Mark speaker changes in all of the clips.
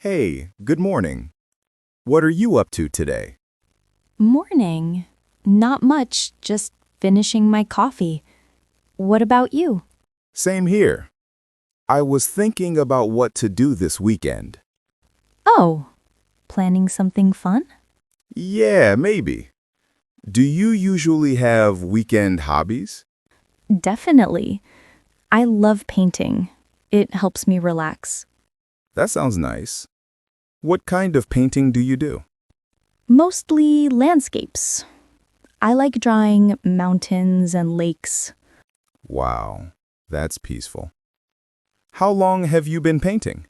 Speaker 1: Hey, good morning. What are you up to today?
Speaker 2: Morning. Not much, just finishing my coffee. What about you?
Speaker 1: Same here. I was thinking about what to do this weekend.
Speaker 2: Oh, planning something fun?
Speaker 1: Yeah, maybe. Do you usually have weekend hobbies?
Speaker 2: Definitely. I love painting. It helps me relax.
Speaker 1: That sounds nice. What kind of painting do you do?
Speaker 2: Mostly landscapes. I like drawing mountains and lakes.
Speaker 1: Wow, that's peaceful. How long have you been painting?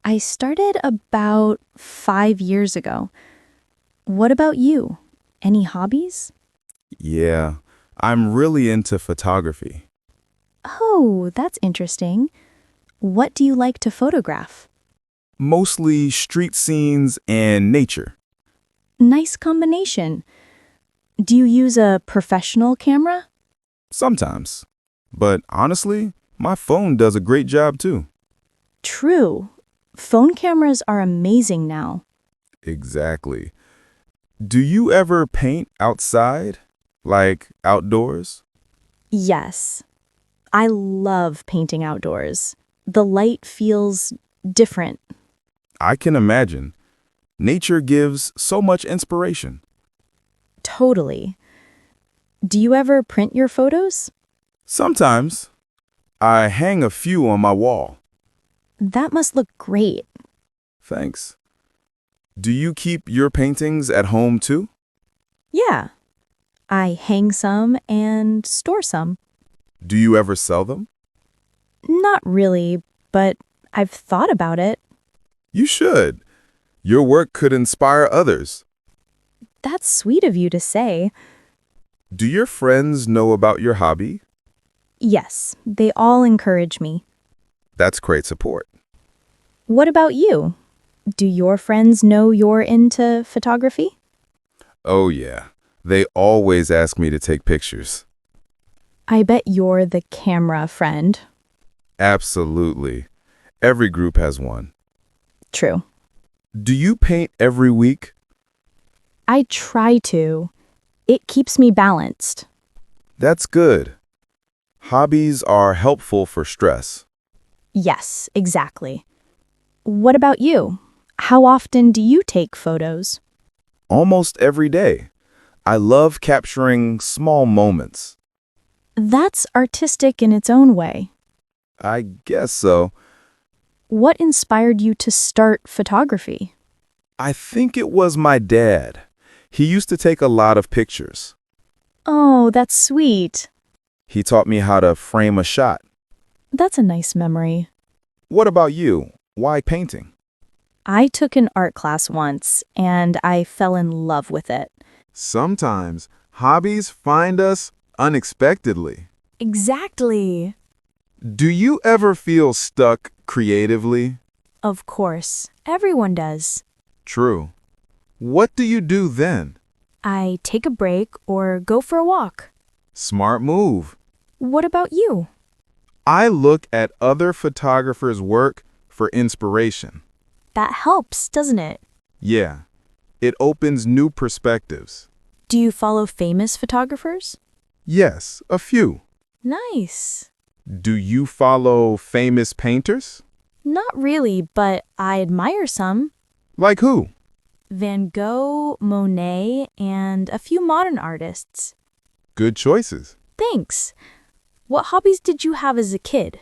Speaker 2: I started about 5 years ago. What about you? Any hobbies?
Speaker 1: Yeah, I'm really into photography.
Speaker 2: Oh, that's interesting. What do you like to photograph?
Speaker 1: Mostly street scenes and nature.
Speaker 2: Nice combination. Do you use a professional camera?
Speaker 1: Sometimes. But honestly, my phone does a great job too.
Speaker 2: True. Phone cameras are amazing now.
Speaker 1: Exactly. Do you ever paint outside? Like outdoors?
Speaker 2: Yes. I love painting outdoors. The light feels different.
Speaker 1: I can imagine. Nature gives so much inspiration.
Speaker 2: Totally. Do you ever print your photos?
Speaker 1: Sometimes I hang a few on my wall.
Speaker 2: That must look great.
Speaker 1: Thanks. Do you keep your paintings at home too?
Speaker 2: Yeah. I hang some and store some.
Speaker 1: Do you ever sell them?
Speaker 2: Not really, but I've thought about it.
Speaker 1: You should. Your work could inspire others.
Speaker 2: That's sweet of you to say.
Speaker 1: Do your friends know about your hobby?
Speaker 2: Yes, they all encourage me.
Speaker 1: That's great support.
Speaker 2: What about you? Do your friends know you're into photography?
Speaker 1: Oh, yeah. They always ask me to take pictures.
Speaker 2: I bet you're the camera friend.
Speaker 1: Absolutely. Every group has one.
Speaker 2: True.
Speaker 1: Do you paint every week?
Speaker 2: I try to. It keeps me balanced.
Speaker 1: That's good. Hobbies are helpful for stress.
Speaker 2: Yes, exactly. What about you? How often do you take photos?
Speaker 1: Almost every day. I love capturing small moments.
Speaker 2: That's artistic in its own way.
Speaker 1: I guess so.
Speaker 2: What inspired you to start photography?
Speaker 1: I think it was my dad. He used to take a lot of pictures.
Speaker 2: Oh, that's sweet.
Speaker 1: He taught me how to frame a shot.
Speaker 2: That's a nice memory.
Speaker 1: What about you? Why painting?
Speaker 2: I took an art class once, and I fell in love with it.
Speaker 1: Sometimes hobbies find us unexpectedly.
Speaker 2: Exactly.
Speaker 1: Do you ever feel stuck creatively?
Speaker 2: Of course, everyone does.
Speaker 1: True. What do you do then?
Speaker 2: I take a break or go for a walk.
Speaker 1: Smart move.
Speaker 2: What about you?
Speaker 1: I look at other photographers' work for inspiration.
Speaker 2: That helps, doesn't it?
Speaker 1: Yeah, it opens new perspectives.
Speaker 2: Do you follow famous photographers?
Speaker 1: Yes, a few.
Speaker 2: Nice.
Speaker 1: Do you follow famous painters?
Speaker 2: Not really, but I admire some.
Speaker 1: Like who?
Speaker 2: Van Gogh, Monet, and a few modern artists.
Speaker 1: Good choices.
Speaker 2: Thanks. What hobbies did you have as a kid?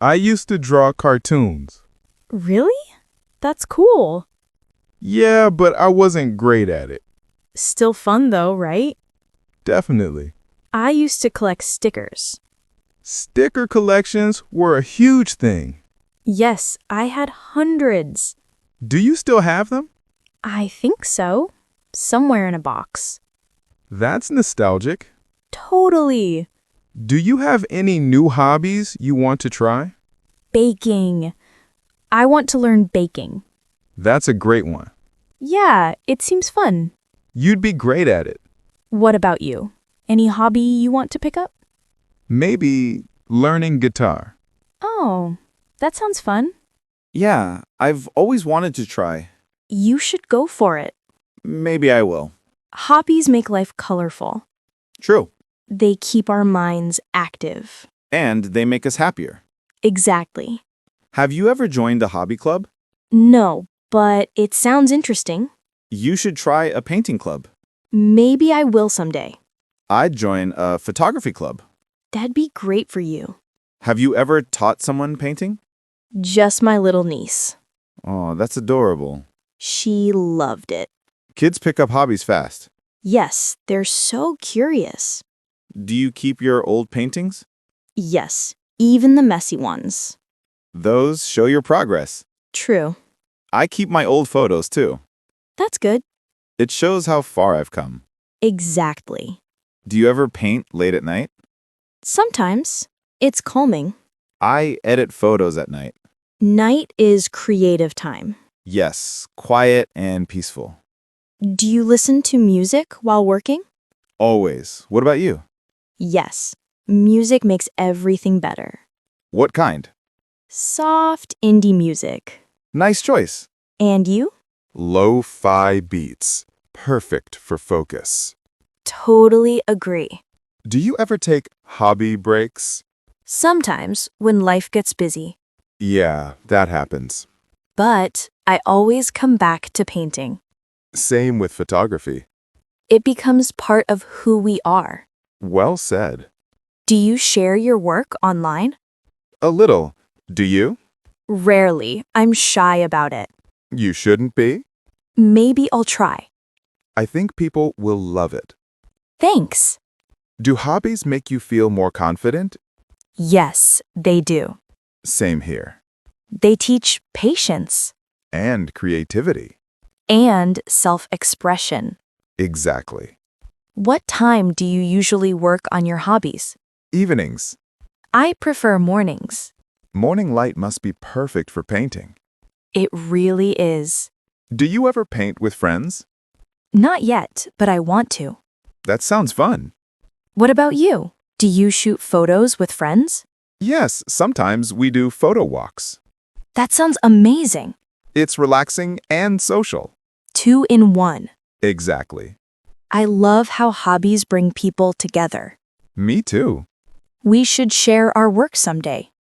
Speaker 1: I used to draw cartoons.
Speaker 2: Really? That's cool.
Speaker 1: Yeah, but I wasn't great at it.
Speaker 2: Still fun though, right?
Speaker 1: Definitely.
Speaker 2: I used to collect stickers.
Speaker 1: Sticker collections were a huge thing.
Speaker 2: Yes, I had hundreds.
Speaker 1: Do you still have them?
Speaker 2: I think so. Somewhere in a box.
Speaker 1: That's nostalgic.
Speaker 2: Totally.
Speaker 1: Do you have any new hobbies you want to try?
Speaker 2: Baking. I want to learn baking.
Speaker 1: That's a great one.
Speaker 2: Yeah, it seems fun.
Speaker 1: You'd be great at it.
Speaker 2: What about you? Any hobby you want to pick up?
Speaker 1: Maybe learning guitar.
Speaker 2: Oh, that sounds fun.
Speaker 3: Yeah, I've always wanted to try.
Speaker 2: You should go for it.
Speaker 3: Maybe I will.
Speaker 2: Hobbies make life colorful.
Speaker 3: True.
Speaker 2: They keep our minds active.
Speaker 3: And they make us happier.
Speaker 2: Exactly.
Speaker 3: Have you ever joined a hobby club?
Speaker 2: No, but it sounds interesting.
Speaker 3: You should try a painting club.
Speaker 2: Maybe I will someday.
Speaker 3: I'd join a photography club.
Speaker 2: That'd be great for you.
Speaker 3: Have you ever taught someone painting?
Speaker 2: Just my little niece.
Speaker 3: Oh, that's adorable.
Speaker 2: She loved it.
Speaker 3: Kids pick up hobbies fast.
Speaker 2: Yes, they're so curious.
Speaker 3: Do you keep your old paintings?
Speaker 2: Yes, even the messy ones.
Speaker 3: Those show your progress.
Speaker 2: True.
Speaker 3: I keep my old photos too.
Speaker 2: That's good.
Speaker 3: It shows how far I've come.
Speaker 2: Exactly.
Speaker 3: Do you ever paint late at night?
Speaker 2: Sometimes. It's calming.
Speaker 3: I edit photos at night.
Speaker 2: Night is creative time.
Speaker 3: Yes, quiet and peaceful.
Speaker 2: Do you listen to music while working?
Speaker 3: Always. What about you?
Speaker 2: Yes. Music makes everything better.
Speaker 3: What kind?
Speaker 2: Soft indie music.
Speaker 3: Nice choice.
Speaker 2: And you?
Speaker 1: Lo-fi beats. Perfect for focus.
Speaker 2: Totally agree.
Speaker 1: Do you ever take hobby breaks?
Speaker 2: Sometimes when life gets busy.
Speaker 1: Yeah, that happens.
Speaker 2: But I always come back to painting.
Speaker 1: Same with photography.
Speaker 2: It becomes part of who we are.
Speaker 1: Well said.
Speaker 2: Do you share your work online?
Speaker 1: A little. Do you?
Speaker 2: Rarely. I'm shy about it.
Speaker 1: You shouldn't be.
Speaker 2: Maybe I'll try.
Speaker 1: I think people will love it.
Speaker 2: Thanks.
Speaker 1: Do hobbies make you feel more confident?
Speaker 2: Yes, they do.
Speaker 1: Same here.
Speaker 2: They teach patience
Speaker 1: And creativity.
Speaker 2: and self-expression.
Speaker 1: Exactly.
Speaker 2: What time do you usually work on your hobbies?
Speaker 1: Evenings.
Speaker 2: I prefer mornings.
Speaker 1: Morning light must be perfect for painting.
Speaker 2: It really is.
Speaker 1: Do you ever paint with friends?
Speaker 2: Not yet, but I want to.
Speaker 1: That sounds fun.
Speaker 2: What about you? Do you shoot photos with friends?
Speaker 1: Yes, sometimes we do photo walks.
Speaker 2: That sounds amazing.
Speaker 1: It's relaxing and social.
Speaker 2: 2 in 1.
Speaker 1: Exactly.
Speaker 2: I love how hobbies bring people together.
Speaker 1: Me too.
Speaker 2: We should share our work someday.